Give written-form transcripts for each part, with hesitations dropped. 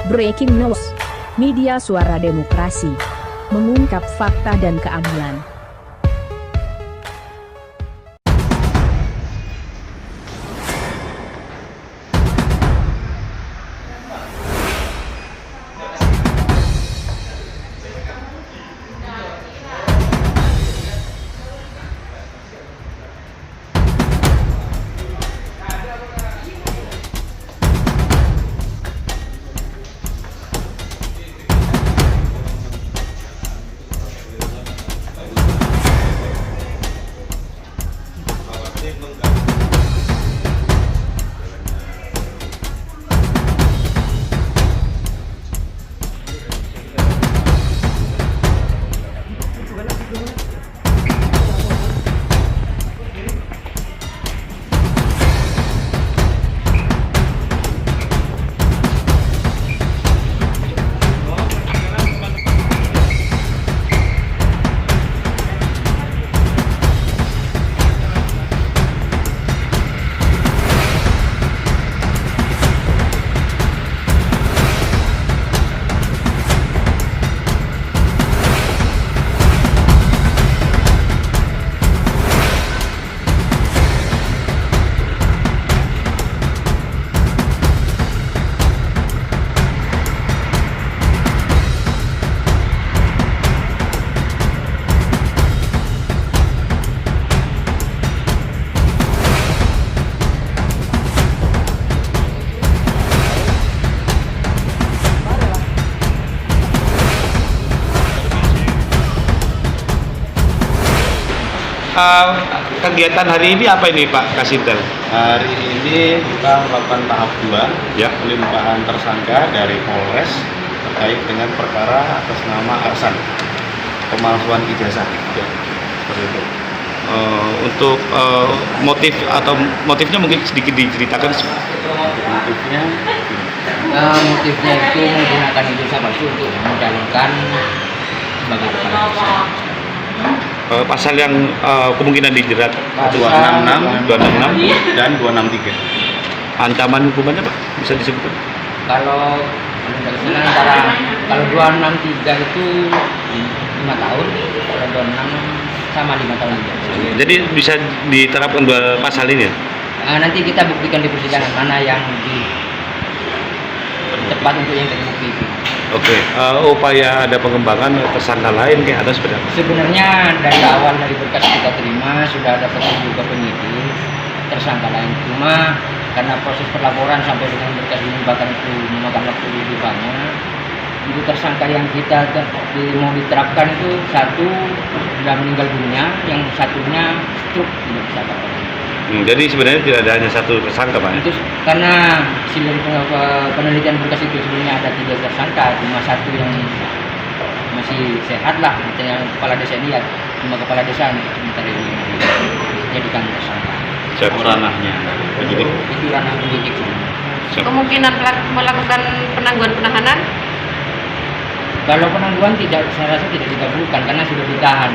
Breaking News, media suara demokrasi, mengungkap fakta dan keadilan. Kegiatan hari ini apa ini Pak Kasintel? Hari ini kita melakukan tahap 2, Ya. pelimpahan tersangka dari Polres terkait dengan perkara atas nama Arsan, pemalsuan ijazah. Ya, seperti itu. Untuk motifnya mungkin sedikit diceritakan. Motifnya Motifnya itu menggunakan ijazah palsu untuk mencalonkan sebagai kepala desa. Pasal yang kemungkinan dijerat 266 266 dan 263. ancaman hukumannya Pak bisa disebutkan? Kalau kalau 263 itu 5 tahun, kalau 26 sama 5 tahun juga. Jadi bisa diterapkan dua pasal ini ya? Nanti kita buktikan di persidangan mana yang tepat untuk yang terbukti itu. Oke. Upaya ada pengembangan tersangka lain kayak ada sebenarnya? Sebenarnya dari awal dari berkas kita terima sudah ada petunjuk juga penyidik tersangka lain, cuma karena proses pelaporan sampai dengan berkas ini bahkan itu memakan waktu lebih banyak. Itu tersangka yang kita mau diterapkan itu satu sudah meninggal dunia, yang satunya stroke tidak bisa apa-apa. Jadi sebenarnya tidak ada hanya satu tersangka Pak? Itu karena hasil dari penelitian berkas itu sebenarnya ada 3 tersangka, cuma satu yang masih sehat lah, yang kepala desa ini ya, cuma kepala desa sementara ini dijadikan tersangka. ranahnya penyidik. Itu ranah penyidik. Kemungkinan melakukan penangguhan penahanan? Kalau penangguhan tidak, saya rasa tidak dikabulkan karena sudah ditahan.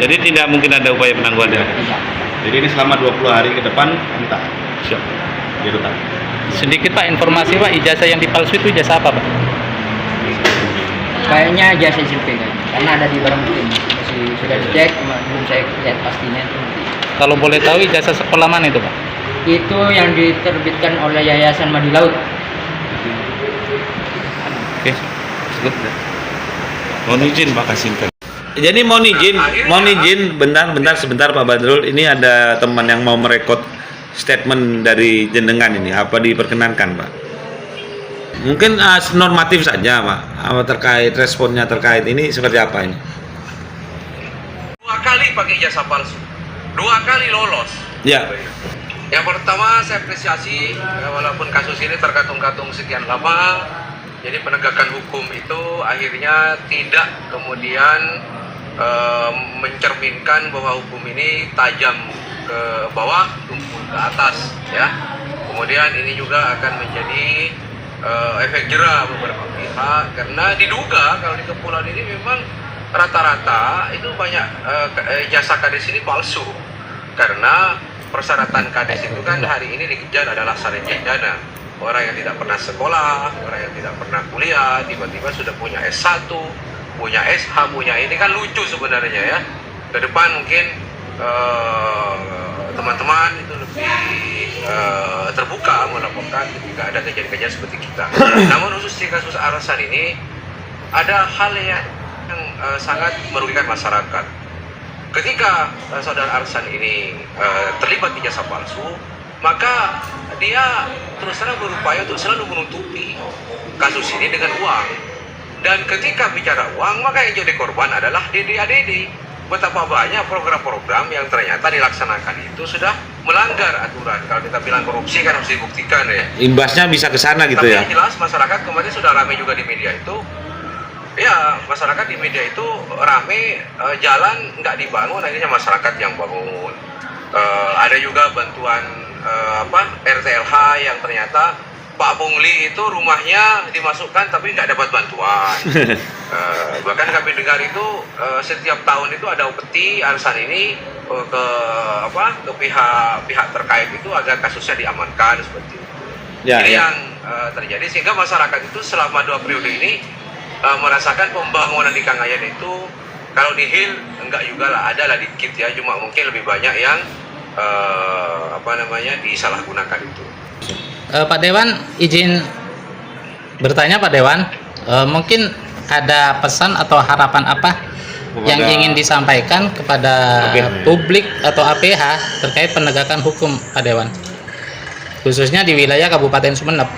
Jadi tidak mungkin ada upaya penangguhan ya? Tidak. Jadi ini selama 20 hari ke depan entah. Siap. Dirutan. Sedikit Pak, informasi Pak, ijazah yang dipalsu itu ijazah apa Pak? Kayaknya jasa SMP kan, karena ada di barang bukti. Masih sudah dicek, cuma belum saya lihat pastinya itu. Kalau boleh tahu ijazah sekolah mana itu Pak? Itu yang diterbitkan oleh Yayasan Madi Laut. Oke. Good. Mohon izin Pak Kasintel. Jadi mohon izin bentar sebentar Pak Badrul, ini ada teman yang mau merekod statement dari jenengan ini, apa diperkenankan Pak? Mungkin normatif saja Pak, apa terkait responnya terkait ini seperti apa ini? 2 kali pakai ijazah palsu, 2 kali lolos. Ya. Yang pertama saya apresiasi, walaupun kasus ini terkatung-katung sekian lama, jadi penegakan hukum itu akhirnya tidak kemudian mencerminkan bahwa hukum ini tajam ke bawah, tumpul ke atas, ya. Kemudian ini juga akan menjadi efek jera beberapa pihak karena diduga kalau di kepulauan ini memang rata-rata itu banyak jasa kades ini palsu karena persyaratan kades itu kan hari ini dikejar adalah sarjana. orang yang tidak pernah sekolah, orang yang tidak pernah kuliah, tiba-tiba sudah punya S1, punya SH, punya ini kan lucu sebenarnya ya. Ke depan mungkin teman-teman itu lebih terbuka melaporkan ketika ada kejadian-kejadian seperti kita. Namun khusus di kasus Arsan ini ada hal yang sangat merugikan masyarakat. Ketika saudara Arsan ini terlibat ijazah palsu, maka dia terus terang berupaya untuk selalu menutupi kasus ini dengan uang. Dan ketika bicara uang, maka yang jadi korban adalah DD-ADD. Betapa banyak program-program yang ternyata dilaksanakan itu sudah melanggar aturan. Kalau kita bilang korupsi kan harus dibuktikan ya. Imbasnya bisa ke sana gitu Tapi ya. yang jelas masyarakat kemarin sudah ramai juga di media itu. Ya, masyarakat di media itu ramai, jalan nggak dibangun, akhirnya masyarakat yang bangun. Ada juga bantuan RTLH yang ternyata Pak Pungli itu rumahnya dimasukkan tapi nggak dapat bantuan. Bahkan kami dengar itu setiap tahun itu ada upeti Arsan ini ke pihak terkait itu agar kasusnya diamankan seperti itu. Ya, Ini ya. yang terjadi sehingga masyarakat itu selama 2 periode ini merasakan pembangunan di Kangayan itu kalau nihil enggak juga lah, ada lah dikit ya, cuma mungkin lebih banyak yang disalahgunakan itu. Pak Dewan, izin bertanya Pak Dewan, mungkin ada pesan atau harapan apa yang ingin disampaikan kepada publik atau APH terkait penegakan hukum Pak Dewan, khususnya di wilayah Kabupaten Sumeneb?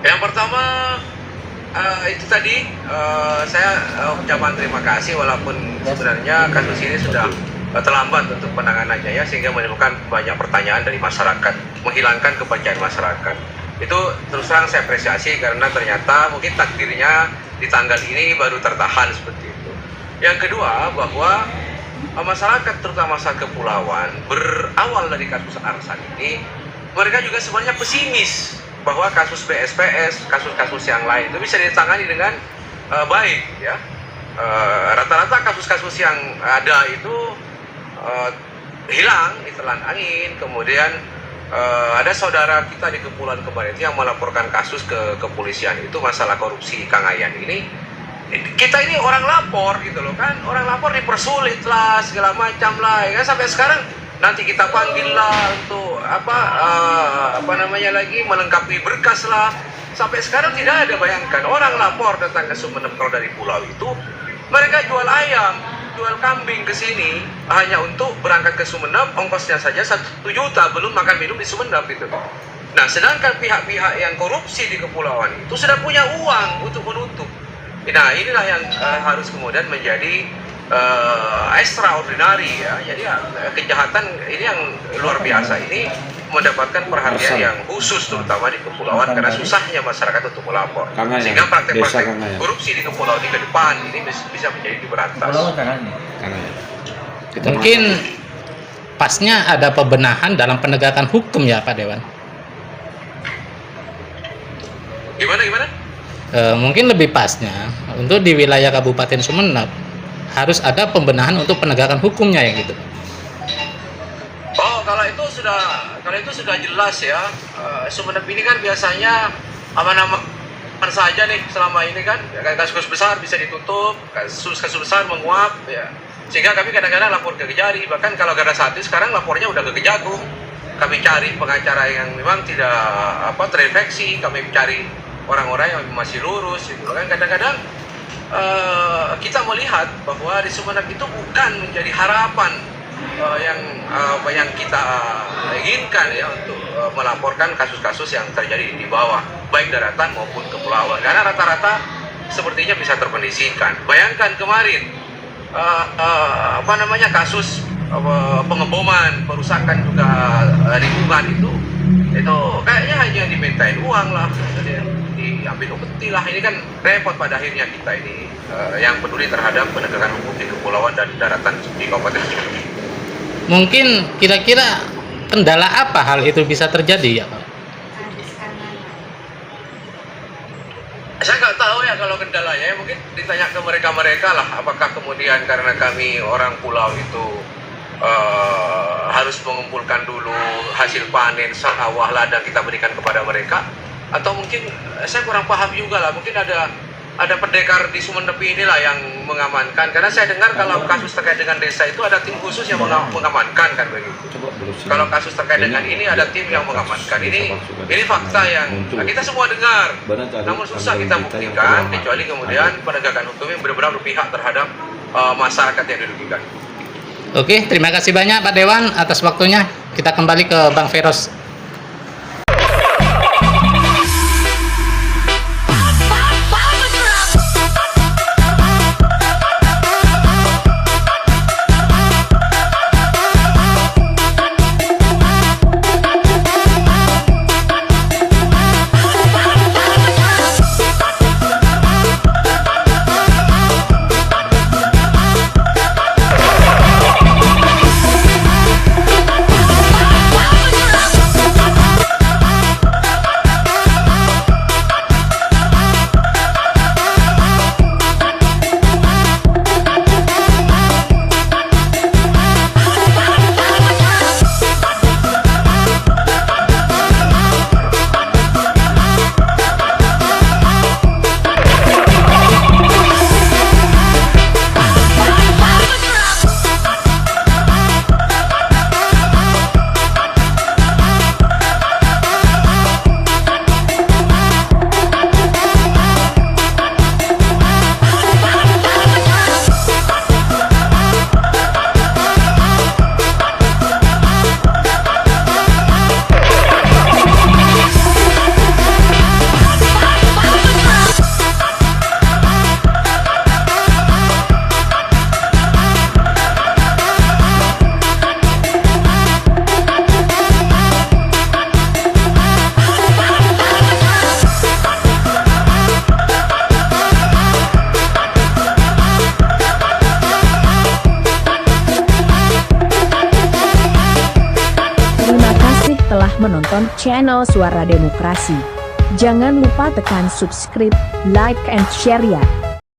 Yang pertama itu tadi saya ucapan terima kasih walaupun sebenarnya kasus ini sudah terlambat untuk penanganannya ya, sehingga menimbulkan banyak pertanyaan dari masyarakat, menghilangkan kepercayaan masyarakat. Itu terus terang saya apresiasi karena ternyata mungkin takdirnya di tanggal ini baru tertahan seperti itu. Yang kedua, bahwa masyarakat terutama masyarakat kepulauan berawal dari kasus Arsan ini, mereka juga sebenarnya pesimis bahwa kasus BSPS, kasus-kasus yang lain itu bisa ditangani dengan baik ya. Rata-rata kasus-kasus yang ada itu hilang, ditelan angin. Kemudian ada saudara kita di Kepulauan kemarin yang melaporkan kasus ke kepolisian itu masalah korupsi Kangayan ini. Kita ini orang lapor gitu loh kan, orang lapor dipersulit lah segala macam lah ya, sampai sekarang nanti kita panggil lah untuk melengkapi berkas lah. Sampai sekarang tidak ada. Bayangkan orang lapor datang ke Sumeneb kalau dari pulau itu, mereka jual ayam, jual kambing ke sini hanya untuk berangkat ke Sumeneb, ongkosnya saja 1 juta, belum makan minum di Sumeneb itu. Nah, sedangkan pihak-pihak yang korupsi di kepulauan itu sudah punya uang untuk menutup. Nah, inilah yang harus kemudian menjadi extraordinary ya. Jadi kejahatan ini yang luar biasa ini mendapatkan perhatian yang khusus terutama di kepulauan karena susahnya masyarakat untuk melapor. Sehingga praktek-praktek korupsi di kepulauan di ke depan ini bisa menjadi diberantas. Mungkin pasnya ada pembenahan dalam penegakan hukum ya Pak Dewan. Gimana? Mungkin lebih pasnya untuk di wilayah Kabupaten Sumeneb harus ada pembenahan untuk penegakan hukumnya ya gitu. Oh, kalau itu sudah jelas ya. Sumeneb ini kan biasanya aman-aman saja nih selama ini kan. Kasus besar bisa ditutup, kasus besar menguap ya. Sehingga kami kadang-kadang lapor ke Kejari, bahkan kalau Garda 1 sekarang lapornya udah ke Kejagung. Kami cari pengacara yang memang tidak terinfeksi, kami cari orang-orang yang masih lurus gitu kan. Kadang-kadang kita melihat bahwa di Sumeneb itu bukan menjadi harapan yang kita inginkan ya untuk melaporkan kasus-kasus yang terjadi di bawah, baik daratan maupun kepulauan, karena rata-rata sepertinya bisa terkondisikan. Bayangkan kemarin kasus pengeboman, perusakan juga lingkungan itu kayaknya hanya dimintain uang lah, diambil upeti lah. Ini kan repot pada akhirnya kita ini yang peduli terhadap penegakan hukum di kepulauan dan daratan di Kabupaten Sumeneb. Mungkin kira-kira kendala apa hal itu bisa terjadi ya Pak? Saya nggak tahu ya kalau kendalanya, mungkin ditanya ke mereka lah apakah kemudian karena kami orang pulau itu harus mengumpulkan dulu hasil panen sawah ladang kita berikan kepada mereka, atau mungkin saya kurang paham juga lah, mungkin ada pendekar di Sumeneb inilah yang mengamankan, karena saya dengar kalau kasus terkait dengan desa itu ada tim khusus yang mengamankan kan begitu. Kalau kasus terkait dengan ini ada tim yang mengamankan. Ini fakta yang kita semua dengar, namun susah kita buktikan kecuali kemudian penegakan hukum yang benar-benar berpihak terhadap masyarakat yang dirugikan. Oke, terima kasih banyak Pak Dewan atas waktunya. Kita kembali ke Bang Feros. Telah menonton channel Suara Demokrasi. Jangan lupa tekan subscribe, like, and share ya.